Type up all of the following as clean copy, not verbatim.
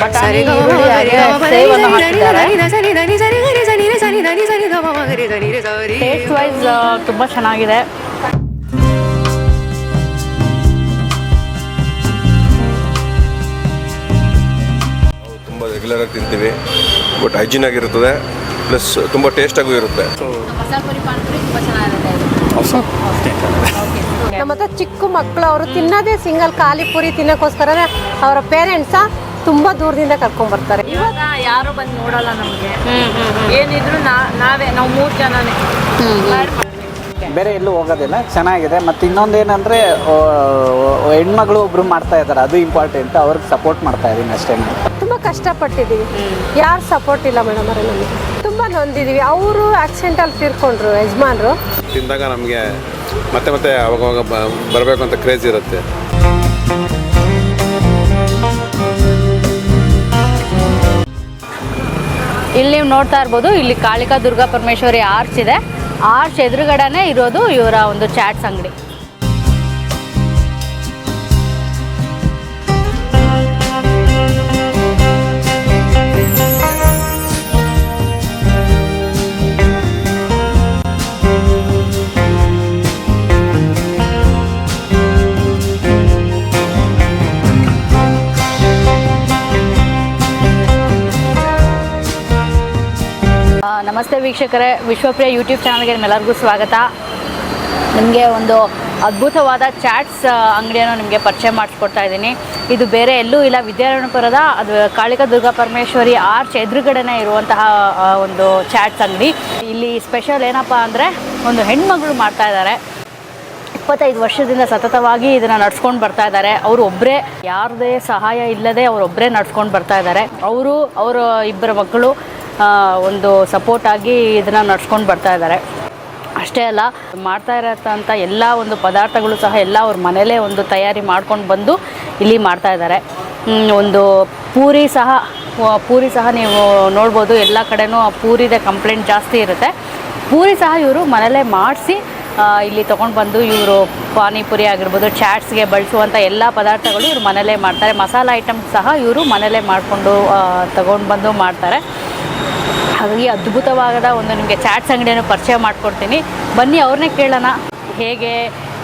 ಬಟಾಣಿ ಈರುಳ್ಳಿ ಹಾಗೆ ಸೇವನ್ನು ಹಾಕಿದ್ದಾರೆ. ಟೇಸ್ಟ್ ವೈಸ್ ತುಂಬ ಚೆನ್ನಾಗಿದೆ. ತುಂಬ ರೆಗ್ಯುಲರ್ ಆಗಿ ತಿಂತೀವಿ, ಬಟ್ ಹೈಜೀನ್ ಆಗಿರುತ್ತದೆ, ಪ್ಲಸ್ ತುಂಬ ಟೇಸ್ಟಾಗೂ ಇರುತ್ತೆ. ನಮ್ಮ ಹತ್ರ ಚಿಕ್ಕ ಮಕ್ಕಳು ಅವರು ತಿನ್ನೋದೇ ಸಿಂಗಲ್ ಖಾಲಿ ಪುರಿ ತಿನ್ನೋಕ್ಕೋಸ್ಕರ ಅವರ ಪೇರೆಂಟ್ಸ ತುಂಬ ದೂರದಿಂದ ಕರ್ಕೊಂಡ್ಬರ್ತಾರೆ. ಇವಾಗ ಯಾರು ಬಂದು ನೋಡಲ್ಲ ನಮಗೆ, ಏನಿದ್ರು ನಾವು 3 ಜನನೇ ಬೇರೆ ಎಲ್ಲೂ ಹೋಗೋದಿಲ್ಲ. ಚೆನ್ನಾಗಿದೆ. ಮತ್ತು ಇನ್ನೊಂದು ಏನಂದರೆ ಹೆಣ್ಮಗಳು ಒಬ್ಬರು ಮಾಡ್ತಾ ಇದ್ದಾರೆ, ಅದು ಇಂಪಾರ್ಟೆಂಟ್. ಅವ್ರಿಗೆ ಸಪೋರ್ಟ್ ಮಾಡ್ತಾ ಇದ್ದೀನಿ ಅಷ್ಟೇ. ತುಂಬ ಕಷ್ಟಪಟ್ಟಿದ್ದೀವಿ, ಯಾರು ಸಪೋರ್ಟ್ ಇಲ್ಲ ಮೇಡಮ್ ಅವರೇ. ನಮಗೆ ತುಂಬ ನೊಂದಿದ್ದೀವಿ. ಅವರು ಆಕ್ಸಿಡೆಂಟಲ್ಲಿ ತೀರ್ಕೊಂಡ್ರು ಯಜಮಾನ್ರು. ತಿಂದಾಗ ನಮಗೆ ಮತ್ತೆ ಮತ್ತೆ ಅವಾಗ ಬರಬೇಕು ಅಂತ ಕ್ರೇಜ್ ಇರುತ್ತೆ. ಇಲ್ಲಿ ನೀವು ನೋಡ್ತಾ ಇರ್ಬೋದು, ಇಲ್ಲಿ ಕಾಳಿಕಾ ದುರ್ಗಾ ಪರಮೇಶ್ವರಿ ಆರ್ಚ್ ಇದೆ. ಆರ್ಚ್ ಎದುರುಗಡೆನೇ ಇರೋದು ಇವರ ಒಂದು ಚಾಟ್ಸ್ ಅಂಗಡಿ. ನಮಸ್ತೆ ವೀಕ್ಷಕರೇ, ವಿಶ್ವಪ್ರಿಯ ಯೂಟ್ಯೂಬ್ ಚಾನಲ್ಗೆ ನಿಮ್ಮೆಲ್ಲರಿಗೂ ಸ್ವಾಗತ. ನಿಮಗೆ ಒಂದು ಅದ್ಭುತವಾದ ಚಾಟ್ಸ್ ಅಂಗಡಿಯನ್ನು ನಿಮಗೆ ಪರಿಚಯ ಮಾಡಿಸ್ಕೊಡ್ತಾ ಇದ್ದೀನಿ. ಇದು ಬೇರೆ ಎಲ್ಲೂ ಇಲ್ಲ, ವಿದ್ಯಾರಣ್ಯಪುರದ ಅದು ಕಾಳಿಕಾ ದುರ್ಗಾ ಪರಮೇಶ್ವರಿ ಆರ್ಚ್ ಎದುರುಗಡೆನೇ ಇರುವಂತಹ ಒಂದು ಚಾಟ್ಸ್ ಅಂಗಡಿ. ಇಲ್ಲಿ ಸ್ಪೆಷಲ್ ಏನಪ್ಪ ಅಂದರೆ, ಒಂದು ಹೆಣ್ಮಗಳು ಮಾಡ್ತಾ ಇದ್ದಾರೆ. 25 ವರ್ಷದಿಂದ ಸತತವಾಗಿ ಇದನ್ನು ನಡ್ಸ್ಕೊಂಡು ಬರ್ತಾ ಇದ್ದಾರೆ. ಅವರು ಒಬ್ಬರೇ, ಯಾರದೇ ಸಹಾಯ ಇಲ್ಲದೆ ಅವರೊಬ್ಬರೇ ನಡ್ಸ್ಕೊಂಡು ಬರ್ತಾ ಇದ್ದಾರೆ. ಅವರ ಇಬ್ಬರು ಮಕ್ಕಳು ಒಂದು ಸಪೋರ್ಟ್ ಆಗಿ ಇದನ್ನು ನಡ್ಸ್ಕೊಂಡು ಬರ್ತಾ ಇದ್ದಾರೆ. ಅಷ್ಟೇ ಅಲ್ಲ, ಮಾಡ್ತಾ ಇರೋಂಥ ಎಲ್ಲ ಒಂದು ಪದಾರ್ಥಗಳು ಸಹ ಎಲ್ಲ ಅವ್ರ ಮನೇಲೇ ಒಂದು ತಯಾರಿ ಮಾಡ್ಕೊಂಡು ಬಂದು ಇಲ್ಲಿ ಮಾಡ್ತಾ ಇದ್ದಾರೆ. ಒಂದು ಪೂರಿ ಸಹ ನೀವು ನೋಡ್ಬೋದು, ಎಲ್ಲ ಕಡೆನೂ ಪೂರಿದೆ ಕಂಪ್ಲೇಂಟ್ ಜಾಸ್ತಿ ಇರುತ್ತೆ. ಪೂರಿ ಸಹ ಇವರು ಮನೇಲೇ ಮಾಡಿಸಿ ಇಲ್ಲಿ ತೊಗೊಂಡು ಬಂದು ಇವರು ಪಾನಿಪುರಿ ಆಗಿರ್ಬೋದು, ಚಾಟ್ಸ್ಗೆ ಬಳಸುವಂಥ ಎಲ್ಲ ಪದಾರ್ಥಗಳು ಇವರು ಮನೇಲೇ ಮಾಡ್ತಾರೆ. ಮಸಾಲ ಐಟಮ್ಸ್ ಸಹ ಇವರು ಮನೇಲೇ ಮಾಡಿಕೊಂಡು ತಗೊಂಡು ಬಂದು ಮಾಡ್ತಾರೆ. ಹಾಗಾಗಿ ಅದ್ಭುತವಾದ ಒಂದು ನಿಮಗೆ ಚಾಟ್ಸ್ ಅಂಗಡಿಯನ್ನು ಪರಿಚಯ ಮಾಡಿಕೊಡ್ತೀನಿ. ಬನ್ನಿ ಅವ್ರನ್ನೇ ಕೇಳೋಣ, ಹೇಗೆ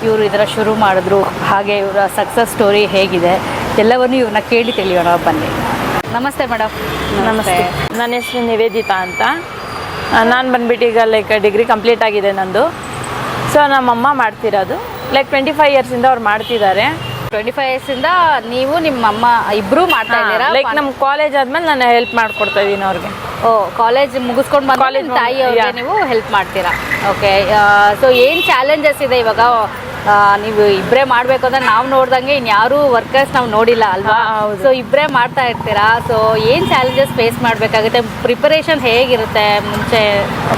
ಇವರು ಇದರ ಶುರು ಮಾಡಿದ್ರು, ಹಾಗೆ ಇವರ ಸಕ್ಸಸ್ ಸ್ಟೋರಿ ಹೇಗಿದೆ ಎಲ್ಲವನ್ನೂ ಇವ್ರನ್ನ ಕೇಳಿ ತಿಳಿಯೋಣ. ಬನ್ನಿ. ನಮಸ್ತೆ ಮೇಡಮ್. ನಮಸ್ತೆ. ನನ್ನ ಹೆಸರು ನಿವೇದಿತಾ ಅಂತ. ನಾನು ಬಂದ್ಬಿಟ್ಟು ಈಗ ಡಿಗ್ರಿ ಕಂಪ್ಲೀಟ್ ಆಗಿದೆ ನಂದು. ಸೊ ನಮ್ಮಮ್ಮ ಮಾಡ್ತಿರೋದು 25 ಇಯರ್ಸಿಂದ ಅವ್ರು ಮಾಡ್ತಿದ್ದಾರೆ. 25 ಇಯರ್ಸಿಂದ ನೀವು ನಿಮ್ಮ ಅಮ್ಮ ಇಬ್ಬರೂ ಮಾಡ್ತಾ ಇದ್ದೀರಾ? ನಮ್ಮ ಕಾಲೇಜ್ ಆದ್ಮೇಲೆ ನಾನು ಹೆಲ್ಪ್ ಮಾಡ್ಕೊಡ್ತಾ ಇದ್ದೀನಿ ಅವ್ರಿಗೆ. ಕಾಲೇಜ್ ಮುಗಿಸ್ಕೊಂಡು ಬಂದು ತಾಯಿ ಅವ್ರಿಗೆ ನೀವು ಹೆಲ್ಪ್ ಮಾಡ್ತೀರಾ? ಓಕೆ. ಸೊ ಏನು ಚಾಲೆಂಜಸ್ ಇದೆ ಇವಾಗ? ನೀವು ಇಬ್ಬರೇ ಮಾಡಬೇಕು ಅಂದರೆ ನಾವು ನೋಡ್ದಂಗೆ ಇನ್ಯಾರೂ ವರ್ಕರ್ಸ್ ನಾವು ನೋಡಿಲ್ಲ ಅಲ್ವಾ? ಸೊ ಇಬ್ಬರೇ ಮಾಡ್ತಾ ಇರ್ತೀರಾ. ಸೊ ಏನು ಚಾಲೆಂಜಸ್ ಫೇಸ್ ಮಾಡಬೇಕಾಗುತ್ತೆ? ಪ್ರಿಪರೇಷನ್ ಹೇಗಿರುತ್ತೆ ಮುಂಚೆ?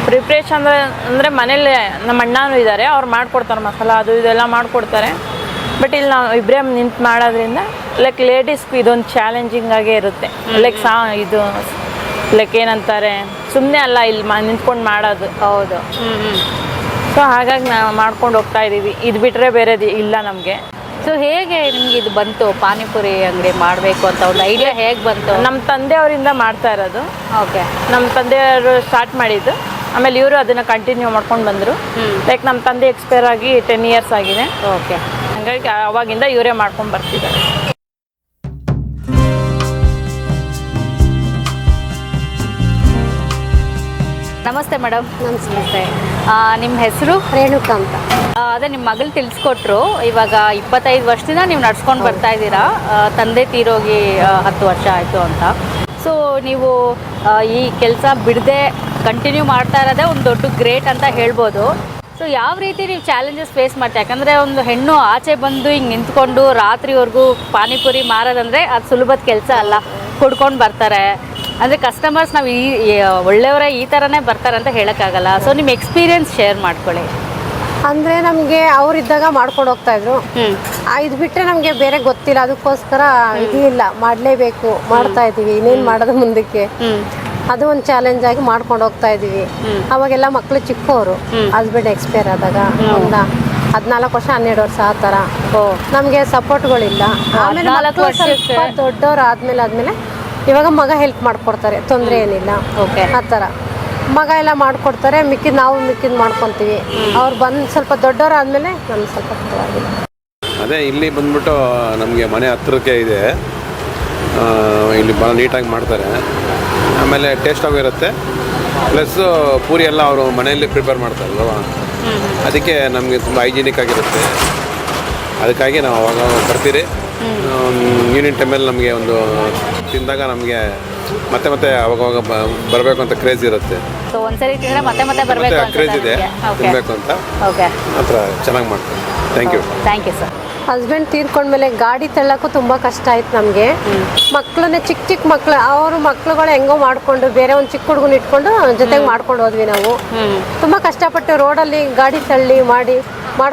ಪ್ರಿಪ್ರೇಷನ್ ಅಂದರೆ ಮನೇಲಿ ನಮ್ಮ ಅಣ್ಣನೂ ಇದ್ದಾರೆ, ಅವ್ರು ಮಾಡ್ಕೊಡ್ತಾರೆ. ಮಸಾಲ ಅದು ಇದೆಲ್ಲ ಮಾಡಿಕೊಡ್ತಾರೆ. ಬಟ್ ಇಲ್ಲಿ ನಾವು ಇಬ್ಬರೇ ನಿಂತು ಮಾಡೋದ್ರಿಂದ ಲೇಡೀಸ್ಗೂ ಇದೊಂದು ಚಾಲೆಂಜಿಂಗ್ ಆಗೇ ಇರುತ್ತೆ. ಇದು ಏನಂತಾರೆ, ಸುಮ್ಮನೆ ಅಲ್ಲ ಇಲ್ಲಿ ನಿಂತ್ಕೊಂಡು ಮಾಡೋದು. ಹೌದು. ಸೊ ಹಾಗಾಗಿ ನಾವು ಮಾಡ್ಕೊಂಡು ಹೋಗ್ತಾ ಇದ್ದೀವಿ. ಇದು ಬಿಟ್ಟರೆ ಬೇರೆದು ಇಲ್ಲ ನಮಗೆ. ಸೊ ಹೇಗೆ ನಿಮ್ಗೆ ಇದು ಬಂತು, ಪಾನಿಪುರಿ ಅಂಗಡಿ ಮಾಡಬೇಕು ಅಂತ ಒಂದು ಐಡಿಯಾ ಹೇಗೆ ಬಂತು? ನಮ್ಮ ತಂದೆಯವರಿಂದ ಮಾಡ್ತಾ ಇರೋದು. ಓಕೆ. ನಮ್ಮ ತಂದೆಯವರು ಸ್ಟಾರ್ಟ್ ಮಾಡಿದ್ದು, ಆಮೇಲೆ ಇವರು ಅದನ್ನು ಕಂಟಿನ್ಯೂ ಮಾಡ್ಕೊಂಡು ಬಂದರು. ನಮ್ಮ ತಂದೆ ಎಕ್ಸ್ಪೈರ್ ಆಗಿ 10 ಇಯರ್ಸ್ ಆಗಿದೆ. ಓಕೆ. ಹಾಗಾಗಿ ಅವಾಗಿಂದ ಇವರೇ ಮಾಡ್ಕೊಂಡು ಬರ್ತಿದ್ದಾರೆ. ನಮಸ್ತೆ ಮೇಡಮ್. ನಮಸ್ತೆ. ನಿಮ್ಮ ಹೆಸರು? ರೇಣುಕಾ ಅಂತ. ಅದೇ ನಿಮ್ಮ ಮಗಳು ತಿಳಿಸ್ಕೊಟ್ರು. ಇವಾಗ 25 ವರ್ಷದಿಂದ ನೀವು ನಡ್ಸ್ಕೊಂಡು ಬರ್ತಾ ಇದ್ದೀರಾ. ತಂದೆ ತೀರೋಗಿ 10 ವರ್ಷ ಆಯಿತು ಅಂತ. ಸೊ ನೀವು ಈ ಕೆಲಸ ಬಿಡದೆ ಕಂಟಿನ್ಯೂ ಮಾಡ್ತಾ ಇರೋದೇ ಒಂದು ದೊಡ್ಡ ಗ್ರೇಟ್ ಅಂತ ಹೇಳ್ಬೋದು. ಸೊ ಯಾವ ರೀತಿ ನೀವು ಚಾಲೆಂಜಸ್ ಫೇಸ್ ಮಾಡ್ತೀವಿ? ಯಾಕಂದರೆ ಒಂದು ಹೆಣ್ಣು ಆಚೆ ಬಂದು ಹಿಂಗೆ ನಿಂತ್ಕೊಂಡು ರಾತ್ರಿವರೆಗೂ ಪಾನಿಪುರಿ ಮಾರೋದಂದರೆ ಅದು ಸುಲಭದ ಕೆಲಸ ಅಲ್ಲ. ಕುಡ್ಕೊಂಡು ಬರ್ತಾರೆ ಅಂದರೆ ಕಸ್ಟಮರ್ಸ್, ನಾವು ಒಳ್ಳೆಯವರೇ ಈ ಥರನೇ ಬರ್ತಾರೆ ಅಂತ ಹೇಳೋಕ್ಕಾಗಲ್ಲ. ಸೊ ನಿಮ್ಮ ಎಕ್ಸ್ಪೀರಿಯನ್ಸ್ ಶೇರ್ ಮಾಡ್ಕೊಳ್ಳಿ. ಅಂದರೆ ನಮಗೆ ಅವರಿದ್ದಾಗ ಮಾಡ್ಕೊಂಡು ಹೋಗ್ತಾಯಿದ್ರು. ಇದು ಬಿಟ್ಟರೆ ನಮಗೆ ಬೇರೆ ಗೊತ್ತಿಲ್ಲ, ಅದಕ್ಕೋಸ್ಕರ ಇದು ಇಲ್ಲ, ಮಾಡಲೇಬೇಕು, ಮಾಡ್ತಾ ಇದ್ದೀವಿ. ಇನ್ನೇನು ಮಾಡೋದು ಮುಂದಕ್ಕೆ, ಅದು ಒಂದು ಚಾಲೆಂಜ್ ಆಗಿ ಮಾಡ್ಕೊಂಡು ಹೋಗ್ತಾ ಇದ್ದೀವಿ. ಅವಾಗೆಲ್ಲ ಮಕ್ಕಳು ಚಿಕ್ಕವರು, ಹಸ್ಬೆಂಡ್ ಎಕ್ಸ್ಪೈರ್ ಆದಾಗ 14 ವರ್ಷ 12 ವರ್ಷ ಆ ಥರ ಓ ನಮಗೆ ಸಪೋರ್ಟ್ಗಳಿಲ್ಲ. ಆಮೇಲೆ 14 ಮಕ್ಳು ವರ್ಷಕ್ಕೆ? ಸ್ವಲ್ಪ ದೊಡ್ಡವ್ರು ಆದ್ಮೇಲೆ ಇವಾಗ ಮಗ ಹೆಲ್ಪ್ ಮಾಡ್ಕೊಡ್ತಾರೆ, ತೊಂದರೆ ಏನಿಲ್ಲ. Okay. ಆ ಥರ ಮಗ ಎಲ್ಲ ಮಾಡ್ಕೊಡ್ತಾರೆ, ಮಿಕ್ಕಿದ್ ಮಾಡ್ಕೊತೀವಿ. ಅವ್ರು ಬಂದು ಸ್ವಲ್ಪ ದೊಡ್ಡವ್ರು ಆದಮೇಲೆ ನಮ್ಗೆ ಸ್ವಲ್ಪ ಪರವಾಗಿಲ್ಲ. ಅದೇ ಇಲ್ಲಿ ಬಂದ್ಬಿಟ್ಟು ನಮಗೆ ಮನೆ ಹತ್ರಕ್ಕೆ ಇದೆ, ಇಲ್ಲಿ ಭಾಳ ನೀಟಾಗಿ ಮಾಡ್ತಾರೆ, ಆಮೇಲೆ ಟೇಸ್ಟಾಗೂ ಇರುತ್ತೆ, ಪ್ಲಸ್ಸು ಪೂರಿ ಎಲ್ಲ ಅವರು ಮನೆಯಲ್ಲಿ ಪ್ರಿಪೇರ್ ಮಾಡ್ತಾರಲ್ವ, ಅದಕ್ಕೆ ನಮಗೆ ತುಂಬ ಹೈಜಿನಿಕ್ ಆಗಿರುತ್ತೆ. ಅದಕ್ಕಾಗಿ ನಾವು ಅವಾಗ ಬರ್ತೀರಿ. ಈವ್ನಿಂಗ್ ಟೈಮಲ್ಲಿ ನಮಗೆ ಒಂದು ತಿಂದಾಗ ನಮಗೆ ಮತ್ತೆ ಅವಾಗವಾಗ ಬರಬೇಕು ಅಂತ ಕ್ರೇಜ್ ಇರುತ್ತೆ. ಸೊ ಒಂದ್ಸರಿ ತಿಂದ್ರೆ ಮತ್ತೆ ಬರಬೇಕು ಮತ್ತೆ ಕ್ರೇಜ್ ಇದೆ ತಿನ್ನಬೇಕು ಅಂತ. ಓಕೆ, ಮಾತ್ರ ಚೆನ್ನಾಗಿ ಮಾಡ್ತಾರೆ. Thank you sir. ಹಸ್ಬೆಂಡ್ ತೀರ್ಕೊಂಡ್ಮೇಲೆ ಗಾಡಿ ತಳ್ಳಕ್ಕೂ ತುಂಬ ಕಷ್ಟ ಆಯ್ತು ನಮಗೆ. ಮಕ್ಕಳನ್ನೇ ಚಿಕ್ಕ ಮಕ್ಳು, ಅವ್ರ ಮಕ್ಳುಗಳು ಹೆಂಗೋ ಮಾಡಿಕೊಂಡು ಬೇರೆ ಒಂದು ಚಿಕ್ಕ ಹುಡುಗನ ಇಟ್ಕೊಂಡು ಜೊತೆಗೆ ಮಾಡ್ಕೊಂಡು ಹೋದ್ವಿ ನಾವು. ತುಂಬ ಕಷ್ಟಪಟ್ಟು ರೋಡಲ್ಲಿ ಗಾಡಿ ತಳ್ಳಿ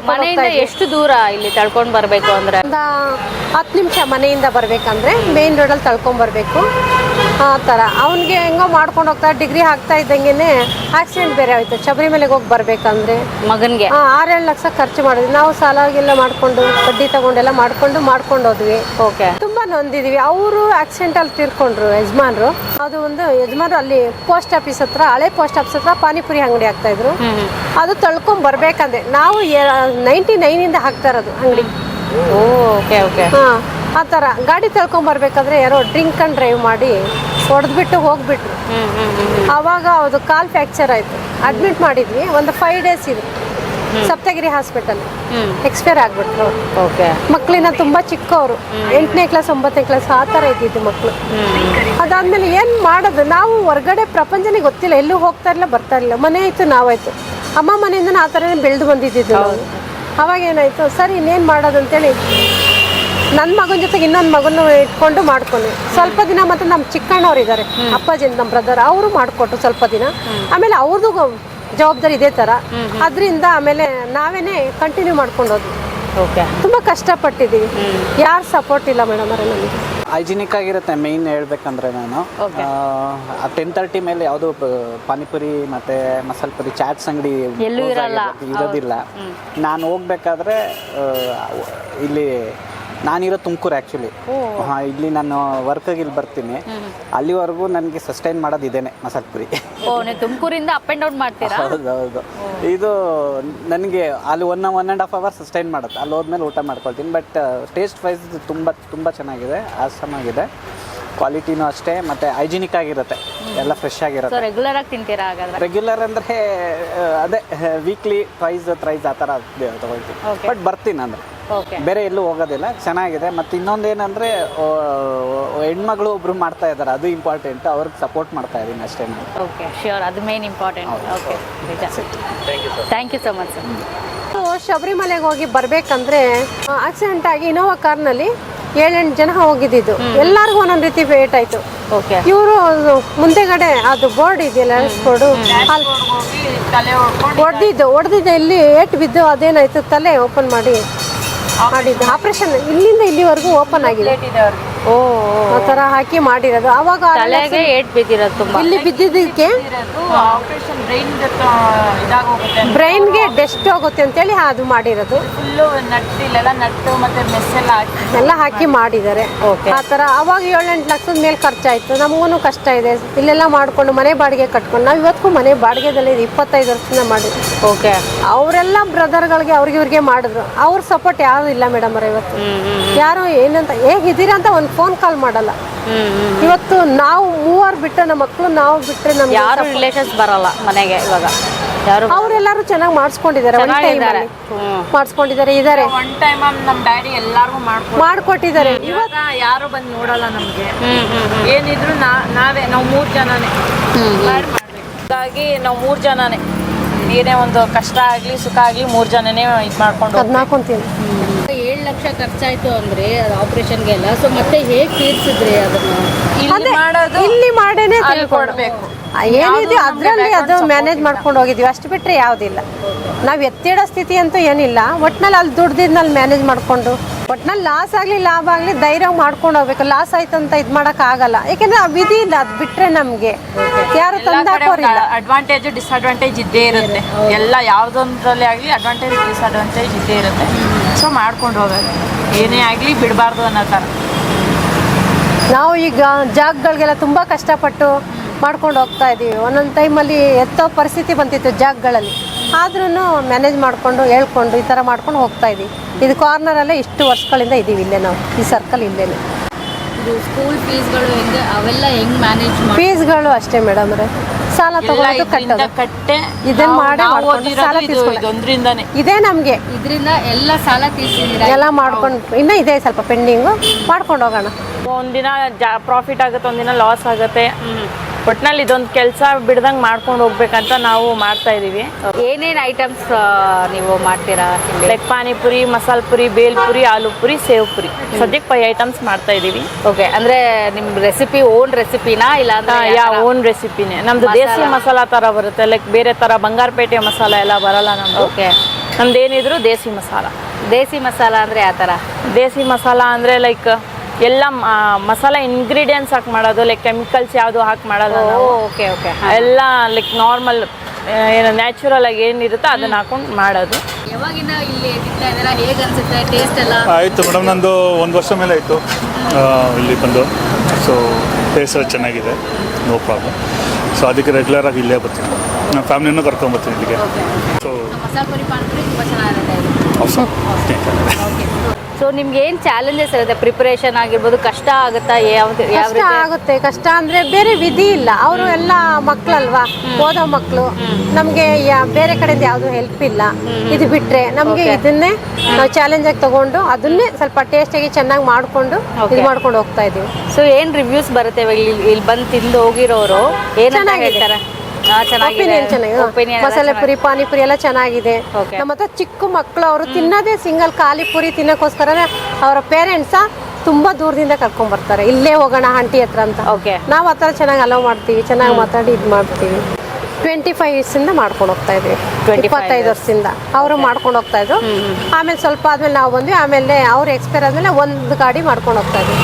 ಮನೆಯಿಂದ ಎಷ್ಟು ದೂರ ಇಲ್ಲಿ ತಳ್ಕೊಂಡು ಬರಬೇಕು ಅಂದ್ರೆ? ಒಂದು 10 ನಿಮಿಷ ಮನೆಯಿಂದ ಬರಬೇಕಂದ್ರೆ ಮೇನ್ ರೋಡಲ್ಲಿ ತಳ್ಕೊಂಬರ್ಬೇಕು. ಆ ಥರ ಅವನಿಗೆ ಹೆಂಗೋ ಮಾಡ್ಕೊಂಡು ಹೋಗ್ತಾ ಡಿಗ್ರಿ ಆಗ್ತಾ ಇದ್ದಂಗೆ ಆಕ್ಸಿಡೆಂಟ್ ಬೇರೆ ಆಯಿತು. ಶಬರಿಮಲೆಗೆ ಹೋಗಿ ಬರಬೇಕಂದ್ರೆ ಮಗನಿಗೆ 6-7 ಲಕ್ಷ ಖರ್ಚು ಮಾಡಿದ್ವಿ ನಾವು. ಸಾಲಾಗೆಲ್ಲ ಮಾಡಿಕೊಂಡು ಬಡ್ಡಿ ತಗೊಂಡೆಲ್ಲ ಮಾಡ್ಕೊಂಡು ಹೋದ್ವಿ. ಓಕೆ, ತುಂಬಾ ನೊಂದಿದ್ವಿ. ಅವರು ಆಕ್ಸಿಡೆಂಟಲ್ಲಿ ತೀರ್ಕೊಂಡ್ರು ಯಜಮಾನ್ರು. ಅದು ಒಂದು ಯಜಮಾನ್ರು ಅಲ್ಲಿ ಪೋಸ್ಟ್ ಆಫೀಸ್ ಹತ್ರ, ಹಳೆ ಪೋಸ್ಟ್ ಆಫೀಸ್ ಹತ್ರ ಪಾನಿಪುರಿ ಅಂಗಡಿ ಹಾಕ್ತಾ ಇದ್ರು. ಅದು ತಳ್ಕೊಂಡ್ ಬರ್ಬೇಕಂದ್ರೆ ನಾವು 99 ಹಾಕ್ತಾ ಇರೋದು ಅಂಗಡಿ. ಓಕೆ. ಆ ಥರ ಗಾಡಿ ತಳ್ಕೊಂಬರ್ಬೇಕಾದ್ರೆ ಯಾರೋ ಡ್ರಿಂಕ್ ಅಂಡ್ ಡ್ರೈವ್ ಮಾಡಿ ಹೊಡೆದ್ಬಿಟ್ಟು ಹೋಗ್ಬಿಟ್ರು. ಆವಾಗ ಅದು ಕಾಲ್ ಫ್ರ್ಯಾಕ್ಚರ್ ಆಯಿತು. ಅಡ್ಮಿಟ್ ಮಾಡಿದ್ವಿ, ಒಂದು 5 ಡೇಸ್ ಇದು ಸಪ್ತಗಿರಿ ಹಾಸ್ಪಿಟಲ್. ಎಕ್ಸ್ಪೈರ್ ಆಗ್ಬಿಟ್ರು. ಓಕೆ, ಮಕ್ಕಳಿನ ತುಂಬ ಚಿಕ್ಕವರು, 8ನೇ ಕ್ಲಾಸ್ 9ನೇ ಕ್ಲಾಸ್ ಆ ಥರ ಇದ್ದಿದ್ದು ಮಕ್ಕಳು. ಅದಾದ್ಮೇಲೆ ಏನು ಮಾಡೋದು, ನಾವು ಹೊರಗಡೆ ಪ್ರಪಂಚನೇ ಗೊತ್ತಿಲ್ಲ, ಎಲ್ಲೂ ಹೋಗ್ತಾ ಇರಲಿಲ್ಲ, ಬರ್ತಾ ಇರಲಿಲ್ಲ. ಮನೆ ಆಯಿತು, ನಾವಾಯಿತು. ಅಮ್ಮ ಮನೆಯಿಂದ ಆ ಥರನೇ ಬೆಳೆದು ಬಂದಿದ್ದು ನಾವು. ಅವಾಗ ಏನಾಯಿತು, ಸರಿ ಇನ್ನೇನು ಮಾಡೋದು ಅಂತೇಳಿ ನನ್ನ ಮಗನ ಜೊತೆಗೆ ಇನ್ನೊಂದು ಮಗನ ಇಟ್ಕೊಂಡು ಮಾಡ್ಕೊಂಡ್ವಿ ಸ್ವಲ್ಪ ದಿನ. ಮತ್ತು ನಮ್ಮ ಚಿಕ್ಕಣ್ಣವ್ರು ಇದ್ದಾರೆ, ಅಪ್ಪಾಜಿ ನಮ್ಮ ಬ್ರದರ್, ಅವರು ಮಾಡಿಕೊಟ್ರು ಸ್ವಲ್ಪ ದಿನ. ಆಮೇಲೆ ಅವ್ರದ್ದು ಜವಾಬ್ದಾರಿ ಇದೇ ಥರ, ಅದರಿಂದ ಆಮೇಲೆ ನಾವೇನೇ ಕಂಟಿನ್ಯೂ ಮಾಡ್ಕೊಂಡು ಹೋದ್ವಿ. ಓಕೆ, ತುಂಬ ಕಷ್ಟಪಟ್ಟಿದ್ದೀವಿ. ಯಾರು ಸಪೋರ್ಟ್ ಇಲ್ಲ ಮೇಡಮ್ ಅವರೇ ನಮಗೆ. ಹೈಜಿನಿಕ್ ಆಗಿರುತ್ತೆ ಮೇಯ್ನ್ ಹೇಳ್ಬೇಕಂದ್ರೆ. ನಾನು 10:30 ಮೇಲೆ ಯಾವುದು ಪಾನಿಪುರಿ ಮತ್ತು ಮಸಾಲೆ ಪುರಿ ಚಾಟ್ಸ್ ಅಂಗಡಿ ಇರೋದಿಲ್ಲ. ನಾನು ಹೋಗ್ಬೇಕಾದ್ರೆ ಇಲ್ಲಿ ನಾನಿರೋ ತುಮಕೂರು ಆ್ಯಕ್ಚುಲಿ. ಇಲ್ಲಿ ನಾನು ವರ್ಕಿಗೆ ಇಲ್ಲಿ ಬರ್ತೀನಿ, ಅಲ್ಲಿವರೆಗೂ ನನಗೆ ಸಸ್ಟೈನ್ ಮಾಡೋದು ಇದೇನೆ ಮಸಾಲೆ ಪುರಿ. ತುಮಕೂರಿಂದ ಅಪ್ ಆ್ಯಂಡ್ ಡೌನ್ ಮಾಡ್ತೀರಾ? ಹೌದು. ಇದು ನನಗೆ ಅಲ್ಲಿ 1.5 ಅವರ್ ಸಸ್ಟೈನ್ ಮಾಡುತ್ತೆ. ಅಲ್ಲಿ ಹೋದ್ಮೇಲೆ ಊಟ ಮಾಡ್ಕೊಳ್ತೀನಿ. ಬಟ್ ಟೇಸ್ಟ್ ವೈಸ್ ತುಂಬ ಚೆನ್ನಾಗಿದೆ, ಆಸಮಾಗಿದೆ. ಕ್ವಾಲಿಟಿನೂ ಅಷ್ಟೇ, ಮತ್ತು ಹೈಜಿನಿಕ್ ಆಗಿರುತ್ತೆ, ಎಲ್ಲ ಫ್ರೆಶ್ ಆಗಿರುತ್ತೆ. ರೆಗ್ಯುಲರ್ ಆಗಿ ತಿಂತೀರಾ ಹಾಗಾದ್ರೆ? ರೆಗ್ಯುಲರ್ ಅಂದರೆ ಅದೇ ವೀಕ್ಲಿ ಟ್ರೈಸ್ ಆ ಥರ ತಗೊಳ್ತೀನಿ. ಬಟ್ ಬರ್ತೀನಿ ಅಂದರೆ ಬೇರೆ ಎಲ್ಲೂ ಹೋಗೋದಿಲ್ಲ. ಚೆನ್ನಾಗಿದೆ. ಮತ್ತು ಇನ್ನೊಂದೇನೆಂದರೆ ಹೆಣ್ಮಗಳು ಒಬ್ರು ಮಾಡ್ತಾ ಇದ್ದಾರೆ, ಅದು ಇಂಪಾರ್ಟೆಂಟ್. ಅವ್ರಿಗೆ ಸಪೋರ್ಟ್ ಮಾಡ್ತಾ ಇದ್ದೀನಿ ಅಷ್ಟೇ ನಾನು. ಓಕೆ, ಶ್ಯೂರ್, ಅದು main important. Okay, thank you so much sir. ಶಬರಿಮಲೆಗೆ ಹೋಗಿ ಬರಬೇಕಂದ್ರೆ ಆಕ್ಸಿಡೆಂಟ್ ಆಗಿ ಇನೋವಾ ಕಾರ್ನಲ್ಲಿ 7-8 ಜನ ಹೋಗಿದ್ದು. ಎಲ್ಲರಿಗೂ ಒಂದೊಂದು ರೀತಿ ವೇಟ್ ಆಯಿತು. ಓಕೆ, ಇವರು ಮುಂದೆಗಡೆ ಅದು ಬೋರ್ಡ್ ಇದೆಯಲ್ಲ, ಬೋರ್ಡು ಹೊಡೆದಿದ್ದು ಇಲ್ಲಿ ಏಟ್ ಬಿದ್ದು ಅದೇನಾಯ್ತು, ತಲೆ ಓಪನ್ ಮಾಡಿದ್ದು ಆಪರೇಷನ್. ಇಲ್ಲಿಂದ ಇಲ್ಲಿವರೆಗೂ ಓಪನ್ ಆಗಿದೆ. ಆ ಥರ ಹಾಕಿ ಮಾಡಿರೋದು. ಅವಾಗ ಇಲ್ಲಿ ಬಿದ್ದಿದ್ದಕ್ಕೆ ಬ್ರೈನ್ಗೆ ಡೆಸ್ಟ್ ಹೋಗುತ್ತೆ ಅಂತೇಳಿ ಅದು ಮಾಡಿರೋದು. ಎಲ್ಲ ಹಾಕಿ ಮಾಡಿದ್ದಾರೆ ಆ ಥರ. ಅವಾಗ 7-8 ಲಕ್ಷದ ಮೇಲೆ ಖರ್ಚಾಯಿತು. ನಮಗೂ ಕಷ್ಟ ಇದೆ, ಇಲ್ಲೆಲ್ಲ ಮಾಡಿಕೊಂಡು ಮನೆ ಬಾಡಿಗೆ ಕಟ್ಕೊಂಡು ನಾವು ಇವತ್ತಿಗೂ ಮನೆ ಬಾಡಿಗೆದಲ್ಲೇ 25 ವರ್ಷದಿಂದ ಮಾಡಿದ್ವಿ. ಓಕೆ, ಅವರೆಲ್ಲ ಬ್ರದರ್ಗಳಿಗೆ ಇವ್ರಿಗೆ ಮಾಡಿದ್ರು. ಅವ್ರ ಸಪೋರ್ಟ್ ಯಾರು ಇಲ್ಲ ಮೇಡಮ್ ಅವರೇ. ಇವತ್ತು ಯಾರು ಏನಂತ ಹೇಗಿದ್ದೀರಾ ಅಂತ ಒಂದು ಫೋನ್ ಕಾಲ್ ಮಾಡಲ್ಲ. ಇವತ್ತು ನಾವು 3 ಬಿಟ್ಟು ನಮ್ಮ ಮಕ್ಕಳು ನಾವು ಬಿಟ್ಟರೆ ನಮ್ಗೆ ಯಾರು ರಿಲೇಷನ್ಸ್ ಬರಲ್ಲ ಮನೆಗೆ. ಇವಾಗ ಅವರೆಲ್ಲರೂ ಚೆನ್ನಾಗಿ ಮಾಡಿಸ್ಕೊಂಡಿದ್ದಾರೆ, ಮಾಡಿಸ್ಕೊಂಡಿದ್ದಾರೆ, ಇದ್ದಾರೆ. ಒನ್ ಟೈಮ್ ನಮ್ಮ ಡ್ಯಾಡಿ ಎಲ್ಲಾರ್ಗು ಮಾಡ್ಕೊಟ್ಟಿದ್ದಾರೆ. ಇವಾಗ ಯಾರು ಬಂದು ನೋಡಲ್ಲ ನಮ್ಗೆ. ಏನಿದ್ರು ನಾವು 3 ಜನನೇ ಹಾಗಾಗಿ ನಾವು 3 ಜನನೇ ಏನೇ ಒಂದು ಕಷ್ಟ ಆಗಲಿ ಸುಖ ಆಗಲಿ 3 ಜನನೇ ಇದು ಮಾಡ್ಕೊಂಡು ಹಾಕೊಂತೀನಿ. 7 ಲಕ್ಷ ಖರ್ಚಾಯ್ತು ಅಂದ್ರೆ ಆಪರೇಷನ್ಗೆಲ್ಲ. ಸೊ ಮತ್ತೆ ಹೇಗೆ ತೀರ್ಸಿದ್ರಿ ಅದನ್ನ? ಇಲ್ಲಿ ಮಾಡೇನೆ ತಿಳ್ಕೊಡ್ಬೇಕು ಏನಿದೆ ಅದರಲ್ಲಿ. ಅದು ಮ್ಯಾನೇಜ್ ಮಾಡ್ಕೊಂಡು ಹೋಗಿದ್ವಿ, ಅಷ್ಟು ಬಿಟ್ಟರೆ ಯಾವುದಿಲ್ಲ. ನಾವು ಎತ್ತಿಡೋ ಸ್ಥಿತಿ ಅಂತೂ ಏನಿಲ್ಲ. ಒಟ್ಟಿನಲ್ಲಿ ಅಲ್ಲಿ ದುಡ್ದಿದ್ನಲ್ಲಿ ಮ್ಯಾನೇಜ್ ಮಾಡಿಕೊಂಡು ಒಟ್ನಲ್ಲಿ ಲಾಸ್ ಆಗಲಿ ಲಾಭ ಆಗಲಿ ಧೈರ್ಯ ಮಾಡ್ಕೊಂಡು ಹೋಗ್ಬೇಕು. ಲಾಸ್ ಆಯ್ತು ಅಂತ ಇದು ಮಾಡೋಕ್ಕಾಗಲ್ಲ, ಯಾಕೆಂದ್ರೆ ಆ ವಿಧಿ ಇಲ್ಲ, ಅದು ಬಿಟ್ಟರೆ ನಮಗೆ ಯಾರು ತಂದಾಕೋರಿಲ್ಲ. ಅಡ್ವಾಂಟೇಜ್ ಡಿಸ್ಅಡ್ವಾಂಟೇಜ್ ಇದ್ದೇ ಇರುತ್ತೆ, ಎಲ್ಲ ಯಾವುದೊಂದರಲ್ಲಿ ಆಗಲಿ ಅಡ್ವಾಂಟೇಜ್ ಡಿಸ್ಅಡ್ವಾಂಟೇಜ್ ಇದ್ದೇ ಇರುತ್ತೆ. ಸೊ ಮಾಡ್ಕೊಂಡು ಹೋಗೋದು, ಏನೇ ಆಗಲಿ ಬಿಡಬಾರ್ದು ಅನ್ನೋ ಥರ. ನಾವು ಈಗ ಜಾಗಗಳಿಗೆಲ್ಲ ತುಂಬ ಕಷ್ಟಪಟ್ಟು ಮಾಡ್ಕೊಂಡು ಹೋಗ್ತಾ ಇದ್ದೀವಿ. ಒಂದೊಂದು ಟೈಮಲ್ಲಿ ಎತ್ತೋ ಪರಿಸ್ಥಿತಿ ಬಂತಿತ್ತು ಜಾಗಗಳಲ್ಲಿ, ಆದ್ರೂ ಮ್ಯಾನೇಜ್ ಮಾಡಿಕೊಂಡು ಹೇಳ್ಕೊಂಡು ಈ ಥರ ಮಾಡ್ಕೊಂಡು ಹೋಗ್ತಾ ಇದ್ದೀವಿ. ಇದು ಕಾರ್ನರಲ್ಲೇ ಇಷ್ಟು ವರ್ಷಗಳಿಂದ ಇದ್ದೀವಿ, ಇಲ್ಲೇ ನಾವು ಈ ಸರ್ಕಲ್ ಇಲ್ಲೇನೆ. ಇದು ಸ್ಕೂಲ್ ಫೀಸ್ಗಳು ಹೆಂಗೆ ಅವೆಲ್ಲ ಹೆಂಗೆ ಮ್ಯಾನೇಜ್ ಫೀಸ್ಗಳು ಅಷ್ಟೇ ಮೇಡಮ್ ಅವರೇ, ಸಾಲ ತಗೊಳ್ಳೋದು ಕಟ್ಟೋದು, ಕಟ್ಟೆ ಇದನ್ನ ಮಾಡಿ ಸಾಲ ತೀರ್ಸ್ಕೊಂಡು ಇದೇ ನಮಗೆ ಇದರಿಂದ ಎಲ್ಲ ಸಾಲ ತೀರ್ಸಿದ್ದೀರಾ? ಎಲ್ಲ ಮಾಡ್ಕೊಂಡು ಇನ್ನೂ ಇದೆ ಸ್ವಲ್ಪ ಪೆಂಡಿಂಗು, ಮಾಡ್ಕೊಂಡು ಹೋಗೋಣ. ಒಂದಿನ ಪ್ರಾಫಿಟ್ ಆಗುತ್ತೆ, ಒಂದಿನ ಲಾಸ್ ಆಗುತ್ತೆ. ಒಟ್ನಲ್ಲಿ ಇದೊಂದು ಕೆಲಸ ಬಿಡ್ದಂಗೆ ಮಾಡ್ಕೊಂಡು ಹೋಗ್ಬೇಕಂತ ನಾವು ಮಾಡ್ತಾ ಇದೀವಿ. ಏನೇನು ಐಟಮ್ಸ್ ನೀವು ಮಾಡ್ತೀರಾ? ಲೈಕ್ ಪಾನಿಪುರಿ, ಮಸಾಲ ಪುರಿ, ಬೇಲ್ ಪುರಿ, ಆಲೂ ಪುರಿ, ಸೇವ್ ಪುರಿ, ಸದ್ಯಕ್ಕೆ 5 ಐಟಮ್ಸ್ ಮಾಡ್ತಾ ಇದೀವಿ. ಓಕೆ, ಅಂದ್ರೆ ನಿಮ್ಮ ರೆಸಿಪಿ ಓನ್ ರೆಸಿಪಿನಾ ಇಲ್ಲ ಓನ್ ರೆಸಿಪಿನೇ ನಮ್ದು. ದೇಸಿ ಮಸಾಲ ಥರ ಬರುತ್ತೆ, ಲೈಕ್ ಬೇರೆ ಥರ ಬಂಗಾರಪೇಟೆ ಮಸಾಲ ಎಲ್ಲ ಬರಲ್ಲ ನಮ್ದು. ಓಕೆ, ನಮ್ದು ಏನಿದ್ರು ದೇಸಿ ಮಸಾಲ. ದೇಸಿ ಮಸಾಲ ಅಂದ್ರೆ ಯಾವ ಥರ? ದೇಸಿ ಮಸಾಲ ಅಂದರೆ ಲೈಕ್ ಎಲ್ಲ ಮಸಾಲ ಇಂಗ್ರೀಡಿಯೆಂಟ್ಸ್ ಹಾಕಿ ಮಾಡೋದು, ಲೈಕ್ ಕೆಮಿಕಲ್ಸ್ ಯಾವುದು ಹಾಕಿ ಮಾಡೋದು. ಓಕೆ ಓಕೆ, ಎಲ್ಲ ಲೈಕ್ ನಾರ್ಮಲ್ ಏನು ನ್ಯಾಚುರಲ್ ಆಗಿ ಏನಿರುತ್ತೋ ಅದನ್ನ ಹಾಕೊಂಡು ಮಾಡೋದು. ಯಾವಾಗಿಂದ ಇಲ್ಲಿ ತಿಂತಾ ಇದ್ದೀರಾ? ಹೇಗೆ ಅನ್ಸುತ್ತೆ ಟೇಸ್ಟ್ ಎಲ್ಲ? ಆಯಿತು ಮೇಡಮ್, ನಂದು 1 ವರ್ಷ ಮೇಲೆ ಆಯಿತು ಇಲ್ಲಿ ಬಂದು. ಸೊ ಟೇಸ್ಟ್ ಚೆನ್ನಾಗಿದೆ, ನೋ ಪ್ರಾಬ್ಲಮ್. ಸೊ ಅದಕ್ಕೆ ರೆಗ್ಯುಲರಾಗಿ ಇಲ್ಲೇ ಬರ್ತೀನಿ, ನಾನು ಫ್ಯಾಮಿಲಿನೂ ಕರ್ಕೊಂಬರ್ತೀನಿ ಇಲ್ಲಿಗೆ. ಸೊ ಮಸಾಲ ಪುರಿ ಪಾನಿಪುರಿ ತುಂಬ ಚೆನ್ನಾಗಿರುತ್ತೆ. ಸೊ ನಿಮ್ಗೆ ಏನು ಚಾಲೆಂಜಸ್ ಇರುತ್ತೆ? ಪ್ರಿಪರೇಷನ್ ಆಗಿರ್ಬೋದು, ಕಷ್ಟ ಆಗುತ್ತಾ? ಕಷ್ಟ ಆಗುತ್ತೆ. ಕಷ್ಟ ಅಂದ್ರೆ ಬೇರೆ ವಿಧಿ ಇಲ್ಲ, ಅವರು ಎಲ್ಲ ಮಕ್ಕಳಲ್ವಾ, ಓದೋ ಮಕ್ಕಳು. ನಮಗೆ ಬೇರೆ ಕಡೆಯಿಂದ ಯಾವುದು ಹೆಲ್ಪ್ ಇಲ್ಲ. ಇದು ಬಿಟ್ರೆ ನಮಗೆ ಇದನ್ನೇ ನಾವು ಚಾಲೆಂಜ್ ಆಗಿ ತಗೊಂಡು ಅದನ್ನೇ ಸ್ವಲ್ಪ ಟೇಸ್ಟಾಗಿ ಚೆನ್ನಾಗಿ ಮಾಡ್ಕೊಂಡು ಇದು ಮಾಡ್ಕೊಂಡು ಹೋಗ್ತಾ ಇದೀವಿ. ಸೊ ಏನು ರಿವ್ಯೂಸ್ ಬರುತ್ತೆ ಇಲ್ಲಿ ಬಂದು ತಿಂದು ಹೋಗಿರೋರು? ಏನಂತ ಹೇಳ್ತಾರೆ? ಮಸಾಲೆ ಪುರಿ, ಪಾನಿಪುರಿ ಎಲ್ಲ ಚೆನ್ನಾಗಿದೆ. ನಮ್ಮ ಹತ್ರ ಚಿಕ್ಕ ಮಕ್ಕಳು, ಅವರು ತಿನ್ನೋದೇ ಸಿಂಗಲ್ ಖಾಲಿ ಪುರಿ ತಿನ್ನೋಕ್ಕೋಸ್ಕರ ಅವರ ಪೇರೆಂಟ್ಸ ತುಂಬಾ ದೂರದಿಂದ ಕರ್ಕೊಂಡ್ ಬರ್ತಾರೆ, ಇಲ್ಲೇ ಹೋಗೋಣ ಆಂಟಿ ಹತ್ರ ಅಂತ. ನಾವು ಆ ಥರ ಚೆನ್ನಾಗಿ ಅಲೋ ಮಾಡ್ತೀವಿ, ಚೆನ್ನಾಗಿ ಮಾತಾಡಿ ಇದು ಮಾಡ್ತೀವಿ. 25 ಇಯರ್ಸಿಂದ ಮಾಡ್ಕೊಂಡು ಹೋಗ್ತಾ ಇದ್ವಿ, 25 ವರ್ಷದಿಂದ ಅವರು ಮಾಡ್ಕೊಂಡು ಹೋಗ್ತಾ ಇದ್ರು. ಆಮೇಲೆ ಸ್ವಲ್ಪ ಆದ್ಮೇಲೆ ನಾವು ಬಂದ್ವಿ, ಆಮೇಲೆ ಅವ್ರು ಎಕ್ಸ್ಪೈರ್ ಆದ್ಮೇಲೆ ಒಂದು ಗಾಡಿ ಮಾಡ್ಕೊಂಡು ಹೋಗ್ತಾ ಇದ್ವಿ.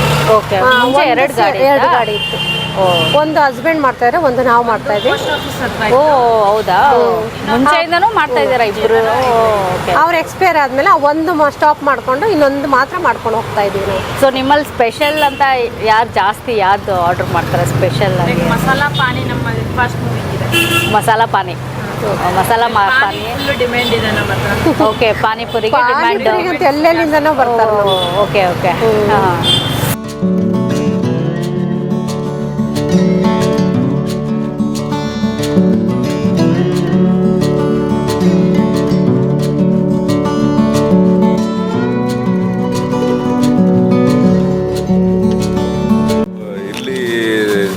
2 ಗಾಡಿ ಇತ್ತು. ಒಂದು ಹಸ್ಬೆಂಡ್ ಮಾಡ್ತಾ ಇದ್ರೆ, ಒಂದು ನಾವು ಮಾಡ್ತಾ ಇದ್ವಿ. ಓ ಹೌದಾ, ಮುಂಚೆಯಿಂದನೂ ಮಾಡ್ತಾ ಇದ್ದೀರಾ ಇಬ್ರು? ಅವ್ರು ಎಕ್ಸ್ಪೈರ್ ಆದ್ಮೇಲೆ ಒಂದು ಸ್ಟಾಪ್ ಮಾಡ್ಕೊಂಡು ಇನ್ನೊಂದು ಮಾತ್ರ ಮಾಡ್ಕೊಂಡು ಹೋಗ್ತಾ ಇದೀವಿ ನಾವು. ಸೊ ನಿಮ್ಮಲ್ಲಿ ಸ್ಪೆಷಲ್ ಅಂತ ಯಾರ್ದು ಆರ್ಡರ್ ಮಾಡ್ತಾರೆ? ಸ್ಪೆಷಲ್ ಮಸಾಲ ಪಾನಿ ನಮ್ಮಲ್ಲಿ ಫಾಸ್ಟ್ ಮೂವಿಂಗ್ ಇದೆ. ಮಸಾಲ ಪಾನಿ, ಪಾನಿ ಡಿಮ್ಯಾಂಡ್ ಇದೆ ನಮ್ಮ ಹತ್ರ. ಓಕೆ, ಪಾನಿಪುರಿಗೆ ಡಿಮ್ಯಾಂಡ್ ಎಲ್ಲೆಲ್ಲಿಂದನೂ ಬರ್ತಾರೆ. Okay okay.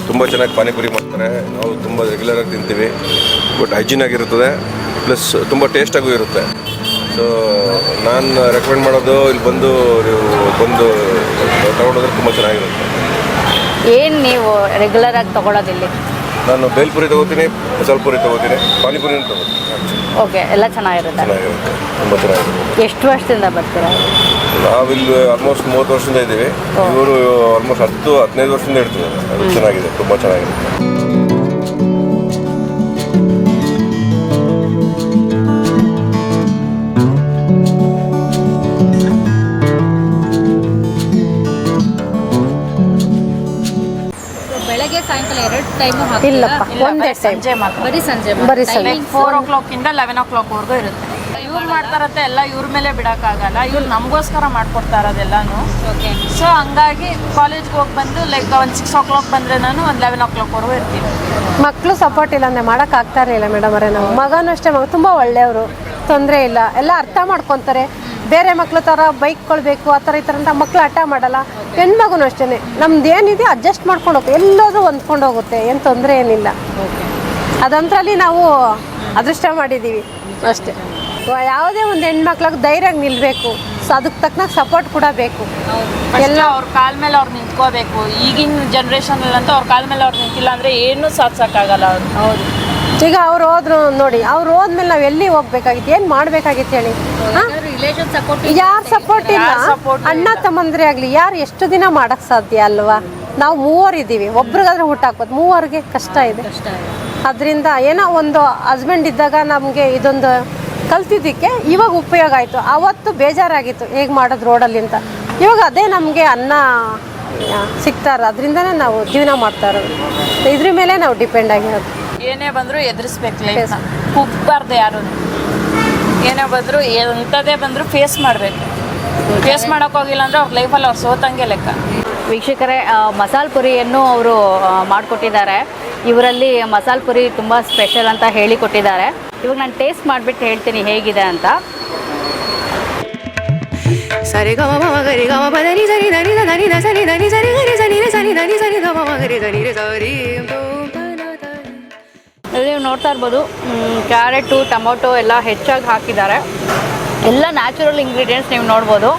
ತುಂಬ ಚೆನ್ನಾಗಿ ಪಾನಿಪುರಿ ಮಾಡ್ತಾರೆ, ನಾವು ತುಂಬ ರೆಗ್ಯುಲರಾಗಿ ತಿಂತೀವಿ. ಬಟ್ ಹೈಜೀನ್ ಆಗಿರುತ್ತದೆ, ಪ್ಲಸ್ ತುಂಬ ಟೇಸ್ಟಾಗೂ ಇರುತ್ತೆ. ಸೊ ನಾನು ರೆಕಮೆಂಡ್ ಮಾಡೋದು ಇಲ್ಲಿ ಬಂದು ನೀವು ತಗೊಂಡೋದ್ರೆ ತುಂಬ ಚೆನ್ನಾಗಿರುತ್ತೆ. ಏನು ನೀವು ರೆಗ್ಯುಲರಾಗಿ ತೊಗೊಳೋದಿಲ್ಲಿ? ನಾನು ಬೇಲ್ಪುರಿ ತೊಗೋತೀನಿ, ಮಸಾಲ ಪುರಿ ತೊಗೋತೀನಿ, ಪಾನಿಪುರಿನೂ ತೊಗೋತೀನಿ. ಓಕೆ, ಎಲ್ಲ ಚೆನ್ನಾಗಿರುತ್ತೆ. ತುಂಬ ಚೆನ್ನಾಗಿರುತ್ತೆ. ಎಷ್ಟು ವರ್ಷದಿಂದ ಬರ್ತೀರಾ? ನಾವಿಲ್ಲಿ ಆಲ್ಮೋಸ್ಟ್ 30 ವರ್ಷದಿಂದ ಇದ್ದೀವಿ. ಇವರು ಆಲ್ಮೋಸ್ಟ್ 10-15 ವರ್ಷದಿಂದ ಇಡ್ತೀವಿ. ಅದು ಚೆನ್ನಾಗಿದೆ, ತುಂಬ ಚೆನ್ನಾಗಿರುತ್ತೆ. ಬೆಳಗ್ಗೆ ಸಾಯಂಕಾಲ 2 ಟೈಮು? ಇಲ್ಲಪ್ಪ, ಒಂದೇ ಟೈಮ್, ಬರೀ ಸಂಜೆ. 4 o'clock ಇಂದ 11 o'clock ವರೆಗೂ ಇರುತ್ತೆ. ಇವ್ರು ಮಾಡ್ತಾರತ್ತೆ ಎಲ್ಲ ಇವ್ರ ಮೇಲೆ ಬಿಡೋಕ್ಕಾಗಲ್ಲ, ಇವ್ರು ನಮಗೋಸ್ಕರ ಮಾಡ್ಕೊಡ್ತಾ ಇರೋದೆಲ್ಲಾನು. ಸೊ ಹಂಗಾಗಿ ಕಾಲೇಜ್ಗೆ ಹೋಗಿ ಬಂದು ಲೈಕ್ ಒಂದು 6 o'clock ಬಂದರೆ ನಾನು ಒಂದು 11 o'clock ವರೆಗೂ ಇರ್ತೀನಿ. ಮಕ್ಕಳು ಸಪೋರ್ಟ್ ಇಲ್ಲ ಅಂದರೆ ಮಾಡೋಕ್ಕಾಗ್ತಾ ಇರಲಿಲ್ಲ ಮೇಡಮ್ ಅವರೇ. ನಾವು ಮಗನೂ ಅಷ್ಟೇ, ತುಂಬ ಒಳ್ಳೆಯವರು, ತೊಂದರೆ ಇಲ್ಲ, ಎಲ್ಲ ಅರ್ಥ ಮಾಡ್ಕೊತಾರೆ. ಬೇರೆ ಮಕ್ಳು ಥರ ಬೈಕ್ಕೊಳ್ಬೇಕು ಆ ಥರ ಈ ಥರ ಅಂತ ಮಕ್ಕಳು ಹಠ ಮಾಡಲ್ಲ. ಹೆಣ್ಮಗುನು ಅಷ್ಟೇ, ನಮ್ದು ಏನಿದೆ ಅಡ್ಜಸ್ಟ್ ಮಾಡ್ಕೊಂಡು ಹೋಗ್ತೀವಿ, ಎಲ್ಲೋದು ಹೊಂದ್ಕೊಂಡು ಹೋಗುತ್ತೆ, ಏನು ತೊಂದರೆ ಏನಿಲ್ಲ. ಅದಂತರಲ್ಲಿ ನಾವು ಅದೃಷ್ಟ ಮಾಡಿದ್ದೀವಿ ಅಷ್ಟೇ. ಯಾವುದೇ ಒಂದು ಹೆಣ್ಮಕ್ಳಿಗೆ ಧೈರ್ಯವಾಗಿ ನಿಲ್ಲಬೇಕು, ಸೊ ಅದಕ್ಕೆ ತಕ್ಕನಾಗ ಸಪೋರ್ಟ್ ಕೂಡ ಬೇಕು. ಎಲ್ಲ ಅವ್ರ ಕಾಲ ಮೇಲೆ ಅವ್ರು ನಿಂತ್ಕೋಬೇಕು. ಈಗಿನ ಜನ್ರೇಷನಲ್ಲಂತೂ ಅವ್ರ ಕಾಲ ಮೇಲೆ ಅವ್ರು ನಿಂತಿಲ್ಲ ಅಂದರೆ ಏನೂ ಸಾಧಿಸೋಕ್ಕಾಗಲ್ಲ ಅವ್ರು. ಹೌದು, ಈಗ ಅವ್ರು ಹೋದ್ರು ನೋಡಿ, ಅವ್ರು ಹೋದ್ಮೇಲೆ ನಾವು ಎಲ್ಲಿ ಹೋಗ್ಬೇಕಾಗಿತ್ತು, ಏನು ಮಾಡ್ಬೇಕಾಗಿತ್ತು ಹೇಳಿ? ರಿಲೇಷನ್ ಸಪೋರ್ಟ್ ಯಾರು ಸಪೋರ್ಟ್ ಇಲ್ಲ, ಅಣ್ಣ ತಮ್ಮಂದ್ರೆ ಆಗಲಿ ಯಾರು ಎಷ್ಟು ದಿನ ಮಾಡಕ್ ಸಾಧ್ಯ ಅಲ್ವಾ? ನಾವು 3 ಇದ್ದೀವಿ, ಒಬ್ರಿಗಾದ್ರೆ ಊಟ ಹಾಕೋದು, 3 ಕಷ್ಟ ಇದೆ. ಅದರಿಂದ ಏನೋ ಒಂದು ಹಸ್ಬೆಂಡ್ ಇದ್ದಾಗ ನಮಗೆ ಇದೊಂದು ಕಲ್ತಿದ್ದಕ್ಕೆ ಇವಾಗ ಉಪಯೋಗ ಆಯಿತು. ಅವತ್ತು ಬೇಜಾರಾಗಿತ್ತು ಹೇಗೆ ಮಾಡೋದು ರೋಡಲ್ಲಿ ಅಂತ. ಇವಾಗ ಅದೇ ನಮಗೆ ಅನ್ನ ಸಿಗ್ತಾರೆ, ಅದರಿಂದನೇ ನಾವು ಜೀವನ ಮಾಡ್ತಾ ಇರೋದು. ಇದ್ರ ಮೇಲೆ ನಾವು ಡಿಪೆಂಡ್ ಆಗಿರೋದು. ಏನೇ ಬಂದರೂ ಎದುರಿಸ್ಬೇಕು, ಲೈಫ್ನ ಕುಗ್ಬಾರ್ದು ಯಾರು. ಏನೇ ಬಂದರೂ ಎಂಥದೇ ಬಂದರೂ ಫೇಸ್ ಮಾಡಬೇಕು. ಫೇಸ್ ಮಾಡೋಕ್ಕೋಗಿಲ್ಲ ಅಂದರೆ ಅವ್ರ ಲೈಫಲ್ಲಿ ಅವ್ರು ಸೋತಂಗೆ ಲೆಕ್ಕ. ವೀಕ್ಷಕರೇ, ಮಸಾಲೆ ಪುರಿಯನ್ನು ಅವರು ಮಾಡಿಕೊಟ್ಟಿದ್ದಾರೆ. ಇವರಲ್ಲಿ ಮಸಾಲೆ ಪುರಿ ತುಂಬ ಸ್ಪೆಷಲ್ ಅಂತ ಹೇಳಿಕೊಟ್ಟಿದ್ದಾರೆ. ಇವಾಗ ನಾನು ಟೇಸ್ಟ್ ಮಾಡಿಬಿಟ್ಟು ಹೇಳ್ತೀನಿ ಹೇಗಿದೆ ಅಂತ. ಸರಿ ಗ ಮ ಗರಿ ಗ ಮ ಪ ದ ನಿ ಸರಿ ದ ನಿ ದ ದ ನಿ ದ ಸರಿ ದ ನಿ ಸರಿ ಗರಿ ಸ ನಿ ರ ಸ ನಿ ದ ನಿ ಸರಿ ದ ಮ ಗರಿ ದ ನಿ ರ ಸರಿ. ನೀವು ನೋಡ್ತಾ ಇರ್ಬೋದು, ಕ್ಯಾರೆಟು ಟೊಮೊಟೊ ಎಲ್ಲ ಹೆಚ್ಚಾಗಿ ಹಾಕಿದ್ದಾರೆ. ಎಲ್ಲ ನ್ಯಾಚುರಲ್ ಇಂಗ್ರೀಡಿಯೆಂಟ್ಸ್ ನೀವು ನೋಡ್ಬೋದು.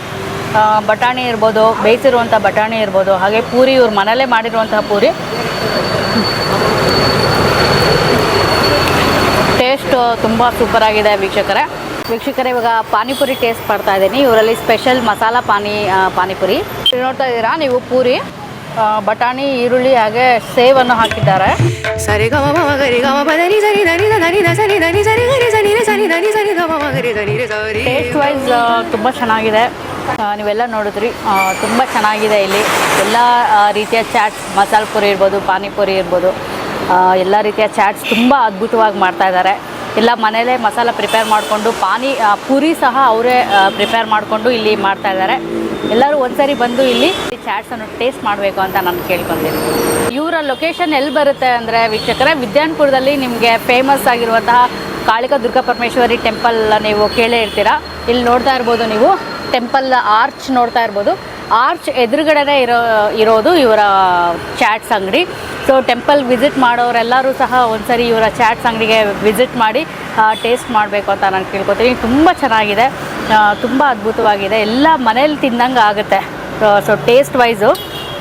ಬಟಾಣಿ ಇರ್ಬೋದು, ಬೇಯಿಸಿರುವಂಥ ಬಟಾಣಿ ಇರ್ಬೋದು, ಹಾಗೆ ಪೂರಿ ಇವ್ರು ಮನೆಯಲ್ಲೇ ಮಾಡಿರುವಂತಹ ಪೂರಿ. ಟೇಸ್ಟ್ ತುಂಬ ಸೂಪರಾಗಿದೆ ವೀಕ್ಷಕರೇ. ಇವಾಗ ಪಾನಿಪುರಿ ಟೇಸ್ಟ್ ಮಾಡ್ತಾ ಇದ್ದೀನಿ. ಇವರಲ್ಲಿ ಸ್ಪೆಷಲ್ ಮಸಾಲ ಪಾನಿಪುರಿ ನೋಡ್ತಾ ಇದ್ದೀರಾ ನೀವು. ಪೂರಿ, ಬಟಾಣಿ, ಈರುಳ್ಳಿ ಹಾಗೆ ಸೇವನ್ನು ಹಾಕಿದ್ದಾರೆ. ಸರಿ ಗ ಮ ಗರಿ ಗ ಮ ಪ ದ ನಿ ಸರಿ ದ ನಿ ದ ದ ನಿ ದ ಸರಿ ದ ನಿ ಸರಿ ಗರಿ ಸ ನಿ ರ ಸ ನಿ ದ ನಿ ಸರಿ ದ ಮ ಗರಿ ದ ನಿ ರ ಸರಿ. ಟೇಸ್ಟ್ ವೈಸ್ ತುಂಬ ಚೆನ್ನಾಗಿದೆ. ನೀವೆಲ್ಲ ನೋಡಿದ್ರಿ, ತುಂಬ ಚೆನ್ನಾಗಿದೆ. ಇಲ್ಲಿ ಎಲ್ಲ ರೀತಿಯ ಚಾಟ್ಸ್, ಮಸಾಲೆ ಪುರಿ ಇರ್ಬೋದು, ಪಾನಿಪುರಿ ಇರ್ಬೋದು, ಎಲ್ಲ ರೀತಿಯ ಚಾಟ್ಸ್ ತುಂಬ ಅದ್ಭುತವಾಗಿ ಮಾಡ್ತಾ ಇದ್ದಾರೆ. ಎಲ್ಲ ಮನೇಲೇ ಮಸಾಲ ಪ್ರಿಪೇರ್ ಮಾಡಿಕೊಂಡು ಪೂರಿ ಸಹ ಅವರೇ ಪ್ರಿಪೇರ್ ಮಾಡಿಕೊಂಡು ಇಲ್ಲಿ ಮಾಡ್ತಾ ಇದ್ದಾರೆ. ಎಲ್ಲರೂ ಒಂದ್ಸರಿ ಬಂದು ಇಲ್ಲಿ ಚಾಟ್ಸನ್ನು ಟೇಸ್ಟ್ ಮಾಡಬೇಕು ಅಂತ ನಾನು ಕೇಳ್ಕೊತೀನಿ. ಇವರ ಲೊಕೇಶನ್ ಎಲ್ಲಿ ಬರುತ್ತೆ ಅಂದರೆ ವೀಕ್ಷಕರೇ, ವಿದ್ಯಾನಪುರದಲ್ಲಿ ನಿಮಗೆ ಫೇಮಸ್ ಆಗಿರುವಂತಹ ಕಾಳಿಕಾ ದುರ್ಗಾ ಪರಮೇಶ್ವರಿ ಟೆಂಪಲ್ ನೀವು ಕೇಳೇ ಇರ್ತೀರಾ. ಇಲ್ಲಿ ನೋಡ್ತಾ ಇರ್ಬೋದು ನೀವು, ಟೆಂಪಲ್ ಆರ್ಚ್ ನೋಡ್ತಾ ಇರ್ಬೋದು. ಆರ್ಚ್ ಎದುರುಗಡೆನೇ ಇರೋದು ಇವರ ಚಾಟ್ಸ್ ಅಂಗಡಿ. ಸೊ ಟೆಂಪಲ್ ವಿಸಿಟ್ ಮಾಡೋರೆಲ್ಲರೂ ಸಹ ಒಂದ್ಸರಿ ಇವರ ಚಾಟ್ಸ್ ಅಂಗಡಿಗೆ ವಿಸಿಟ್ ಮಾಡಿ ಟೇಸ್ಟ್ ಮಾಡಬೇಕು ಅಂತ ನಾನು ಕೇಳ್ಕೊತೀನಿ. ತುಂಬ ಚೆನ್ನಾಗಿದೆ, ತುಂಬ ಅದ್ಭುತವಾಗಿದೆ. ಎಲ್ಲ ಮನೇಲಿ ತಿಂದಂಗೆ ಆಗುತ್ತೆ. ಸೊ ಟೇಸ್ಟ್ ವೈಸು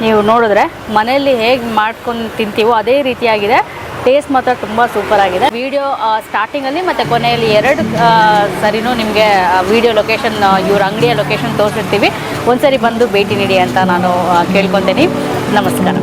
ನೀವು ನೋಡಿದ್ರೆ ಮನೆಯಲ್ಲಿ ಹೇಗೆ ಮಾಡ್ಕೊಂಡು ತಿಂತೀವೋ ಅದೇ ರೀತಿಯಾಗಿದೆ. ಟೇಸ್ಟ್ ಮಾತ್ರ ತುಂಬ ಸೂಪರಾಗಿದೆ. ವಿಡಿಯೋ ಸ್ಟಾರ್ಟಿಂಗಲ್ಲಿ ಮತ್ತು ಕೊನೆಯಲ್ಲಿ 2 ಸರಿನೂ ನಿಮಗೆ ವಿಡಿಯೋ ಲೊಕೇಶನ್, ಇವ್ರ ಅಂಗಡಿಯ ಲೊಕೇಶನ್ ತೋರಿಸಿರ್ತೀವಿ. ಒಂದ್ಸರಿ ಬಂದು ಭೇಟಿ ನೀಡಿ ಅಂತ ನಾನು ಕೇಳ್ಕೊತೀನಿ. ನಮಸ್ಕಾರ.